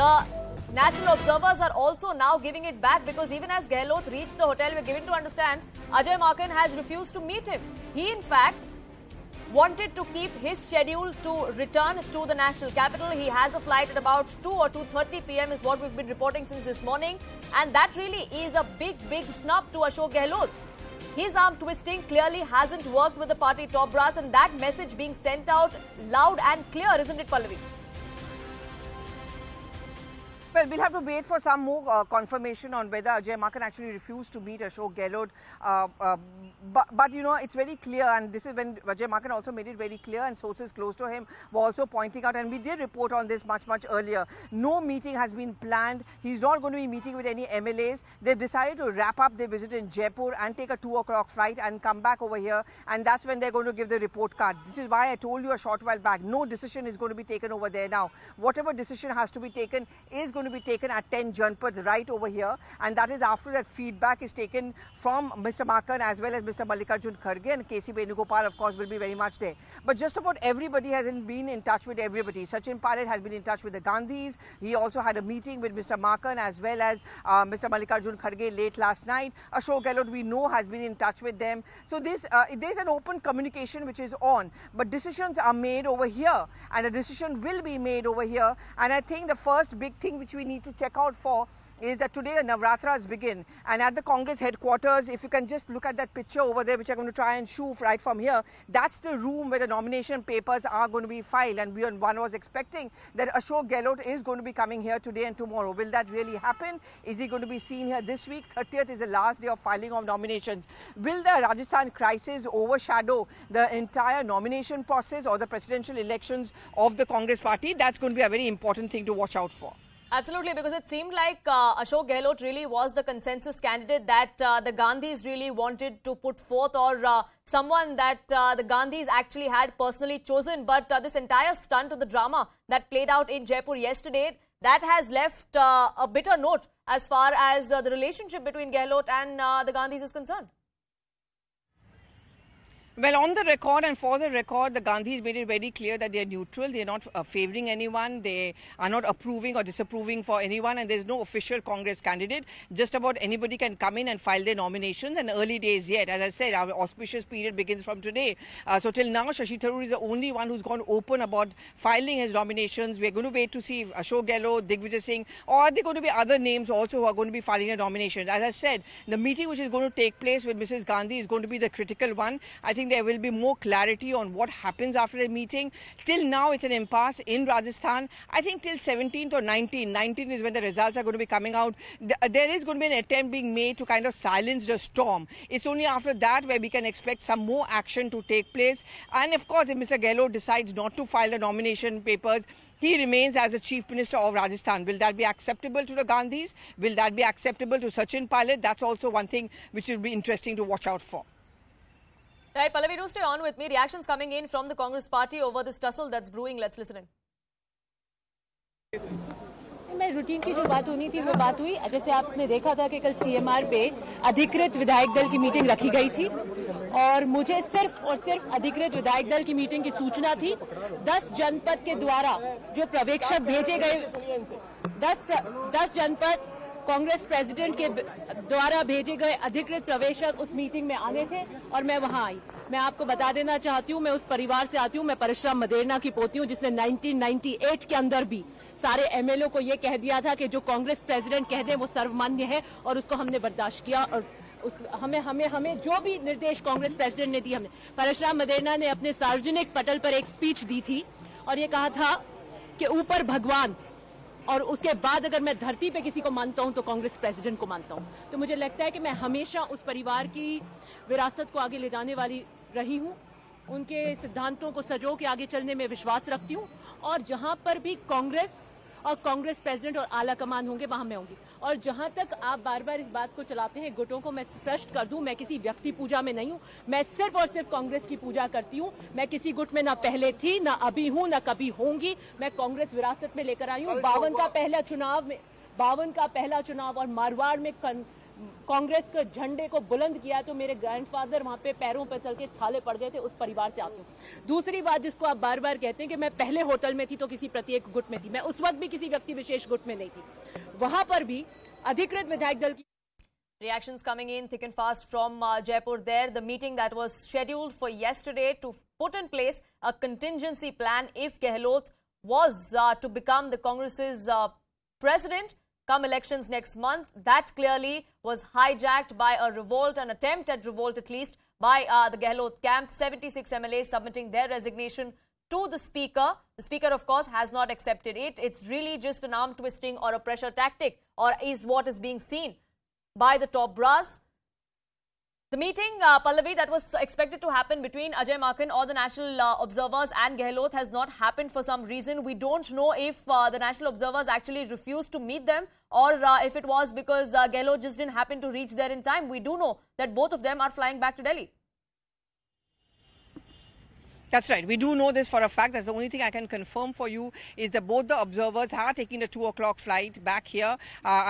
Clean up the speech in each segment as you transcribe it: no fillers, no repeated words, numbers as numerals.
The national observers are also now giving it back, because even as Gehlot reached the hotel, we're given to understand Ajay Maken has refused to meet him. He, in fact, wanted to keep his schedule to return to the national capital. He has a flight at about 2 or 2:30 p.m. is what we've been reporting since this morning. And that really is a big snub to Ashok Gehlot. His arm twisting clearly hasn't worked with the party top brass, and that message being sent out loud and clear, isn't it, Pallavi? Well, we'll have to wait for some more confirmation on whether Ajay Maken actually refused to meet Ashok Gehlot. But you know, it's very clear, and this is when Ajay Maken also made it very clear, and sources close to him were also pointing out, and we did report on this much earlier. No meeting has been planned. He's not going to be meeting with any MLAs. They've decided to wrap up their visit in Jaipur and take a 2 o'clock flight and come back over here, and that's when they're going to give the report card. This is why I told you a short while back, no decision is going to be taken over there now. Whatever decision has to be taken is going to be taken at 10 Janpad right over here, and that is after that feedback is taken from Mr. Maken as well as Mr. Mallikarjun Kharge, and KC Venugopal of course will be very much there. But just about everybody hasn't been in touch with everybody. Sachin Pilot has been in touch with the Gandhis. He also had a meeting with Mr. Maken as well as Mr. Mallikarjun Kharge late last night. Ashok Gehlot, we know, has been in touch with them. So there's an open communication which is on, but decisions are made over here, and a decision will be made over here. And I think the first big thing which we need to check out for is that today the Navratras begin, and at the Congress headquarters, if you can just look at that picture over there, which I'm going to try and shoot right from here, that's the room where the nomination papers are going to be filed, and one was expecting that Ashok Gehlot is going to be coming here today and tomorrow. Will that really happen? Is he going to be seen here this week? 30th is the last day of filing of nominations. Will the Rajasthan crisis overshadow the entire nomination process or the presidential elections of the Congress party? That's going to be a very important thing to watch out for. Absolutely, because it seemed like Ashok Gehlot really was the consensus candidate that the Gandhis really wanted to put forth, or someone that the Gandhis actually had personally chosen. But this entire stunt of the drama that played out in Jaipur yesterday, that has left a bitter note as far as the relationship between Gehlot and the Gandhis is concerned. Well, on the record and for the record, the Gandhis made it very clear that they are neutral. They are not favouring anyone. They are not approving or disapproving for anyone, and there is no official Congress candidate. Just about anybody can come in and file their nominations, and early days yet. As I said, our auspicious period begins from today. So till now, Shashi Tharoor is the only one who's gone open about filing his nominations. We're going to wait to see if Ashok Gehlot, Digvijay Singh, or are there going to be other names also who are going to be filing their nominations. As I said, the meeting which is going to take place with Mrs. Gandhi is going to be the critical one. I think there will be more clarity on what happens after the meeting. Till now, it's an impasse in Rajasthan. I think till 17th or 19th is when the results are going to be coming out. There is going to be an attempt being made to kind of silence the storm. It's only after that where we can expect some more action to take place. And of course, if Mr. Gehlot decides not to file the nomination papers, he remains as the Chief Minister of Rajasthan. Will that be acceptable to the Gandhis? Will that be acceptable to Sachin Pilot? That's also one thing which will be interesting to watch out for. Right, Pallavi, do stay on with me. Reactions coming in from the Congress party over this tussle that's brewing. Let's listen in. मैं routine की जो बात होनी थी वो बात हुई. जैसे आपने देखा था कि कल सीएमआर पे अधिकृत विधायक दल की मीटिंग रखी गई थी, और मुझे सिर्फ और सिर्फ अधिकृत विधायक दल की मीटिंग की सूचना थी. 10 जनपद के द्वारा जो पर्यवेक्षक भेजे गए, 10 जनपद कांग्रेस प्रेसिडेंट के द्वारा भेजे गए अधिकृत प्रवेशक उस मीटिंग में आने थे, और मैं वहां आई. मैं आपको बता देना चाहती हूं, मैं उस परिवार से आती हूं. मैं परशुराम मदेरना की पोती हूं, जिसने 1998 के अंदर भी सारे एमएलए को ये कह दिया था कि जो कांग्रेस प्रेसिडेंट कह दे वो सर्वमान्य है, और उसको हमने बर्दाश्त किया. और हमें जो भी निर्देश कांग्रेस प्रेसिडेंट ने दिए, हमने. परशुराम मदेरना ने अपने सार्वजनिक पटल पर एक स्पीच दी थी और ये कहा था कि ऊपर भगवान, और उसके बाद अगर मैं धरती पे किसी को मानता हूं तो कांग्रेस प्रेसिडेंट को मानता हूं. तो मुझे लगता है कि मैं हमेशा उस परिवार की विरासत को आगे ले जाने वाली रही हूं. उनके सिद्धांतों को सजो के आगे चलने में विश्वास रखती हूं, और जहां पर भी कांग्रेस और कांग्रेस प्रेसिडेंट और आला कमान होंगे वहां मैं होंगी. और जहां तक आप बार बार इस बात को चलाते हैं गुटों को, मैं स्पष्ट कर दूं, मैं किसी व्यक्ति पूजा में नहीं हूं. मैं सिर्फ और सिर्फ कांग्रेस की पूजा करती हूं. मैं किसी गुट में ना पहले थी, ना अभी हूं, ना कभी होंगी. मैं कांग्रेस विरासत में लेकर आई हूं. 52 का पहला चुनाव और मारवाड़ में कांग्रेस के झंडे को बुलंद किया तो मेरे ग्रैंडफादर वहां पे पैरों पे चल के छाले पड़ गए थे। उस परिवार से आती हूँ। दूसरी बात जिसको आप बार बार कहते हैं कि मैं पहले होटल में थी तो किसी प्रत्येक गुट में थी, मैं उस वक्त भी किसी व्यक्ति विशेष गुट में नहीं थी। वहां पर भी अधिकृत विधायक दल की Reactions coming in thick and fast from Jaipur there. The meeting that was scheduled for yesterday to put in place a contingency plan if Gehlot was to become the Congress's president come elections next month. That clearly was hijacked by a revolt, an attempt at revolt at least, by the Gehlot camp. 76 MLAs submitting their resignation to the Speaker. The Speaker, of course, has not accepted it. It's really just an arm twisting or a pressure tactic, or is what is being seen by the top brass. The meeting, Pallavi, that was expected to happen between Ajay Maken or the National Observers and Gehlot has not happened for some reason. We don't know if the National Observers actually refused to meet them or if it was because Gehlot just didn't happen to reach there in time. We do know that both of them are flying back to Delhi. That's right. We do know this for a fact. That's the only thing I can confirm for you is that both the observers are taking the 2 o'clock flight back here.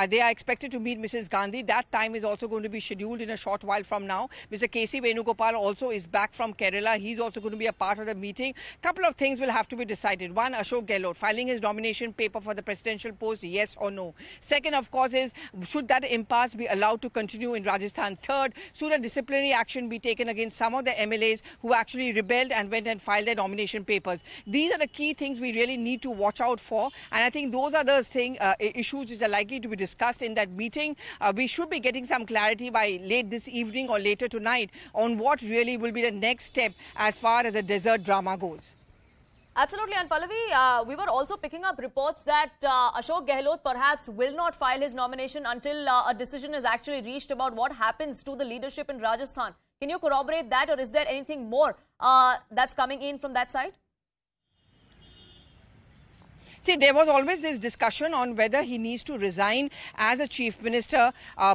They are expected to meet Mrs. Gandhi. That time is also going to be scheduled in a short while from now. Mr. K.C. Venugopal also is back from Kerala. He's also going to be a part of the meeting. Couple of things will have to be decided. One, Ashok Gehlot filing his nomination paper for the presidential post, yes or no. Second, of course, is should that impasse be allowed to continue in Rajasthan. Third, should a disciplinary action be taken against some of the MLAs who actually rebelled and went and filed their nomination papers. These are the key things we really need to watch out for, and I think those are the issues which are likely to be discussed in that meeting. We should be getting some clarity by late this evening or later tonight on what really will be the next step as far as the desert drama goes. Absolutely. And Pallavi, we were also picking up reports that Ashok Gehlot perhaps will not file his nomination until a decision is actually reached about what happens to the leadership in Rajasthan. Can you corroborate that, or is there anything more that's coming in from that side? See, there was always this discussion on whether he needs to resign as a chief minister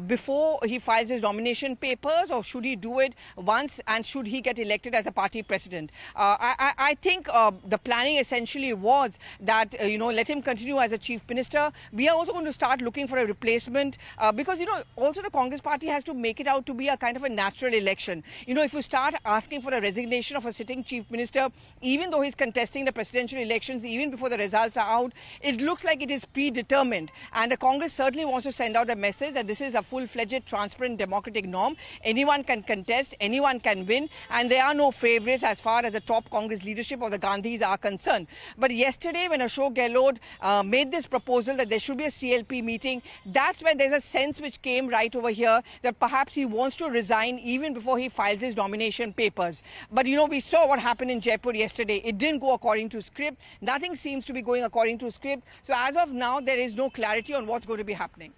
before he files his nomination papers, or should he do it once, and should he get elected as a party president. I think the planning essentially was that, let him continue as a chief minister. We are also going to start looking for a replacement because, also the Congress party has to make it out to be a kind of a natural election. If you start asking for a resignation of a sitting chief minister, even though he's contesting the presidential elections, even before the results are out, it looks like it is predetermined, and the Congress certainly wants to send out a message that this is a full-fledged, transparent, democratic norm. Anyone can contest, anyone can win, and there are no favorites as far as the top Congress leadership or the Gandhis are concerned. But yesterday, when Ashok Gehlot made this proposal that there should be a CLP meeting, that's where there's a sense which came right over here that perhaps he wants to resign even before he files his nomination papers. But we saw what happened in Jaipur yesterday. It didn't go according to script. Nothing seems to be going according to script. So as of now, there is no clarity on what's going to be happening.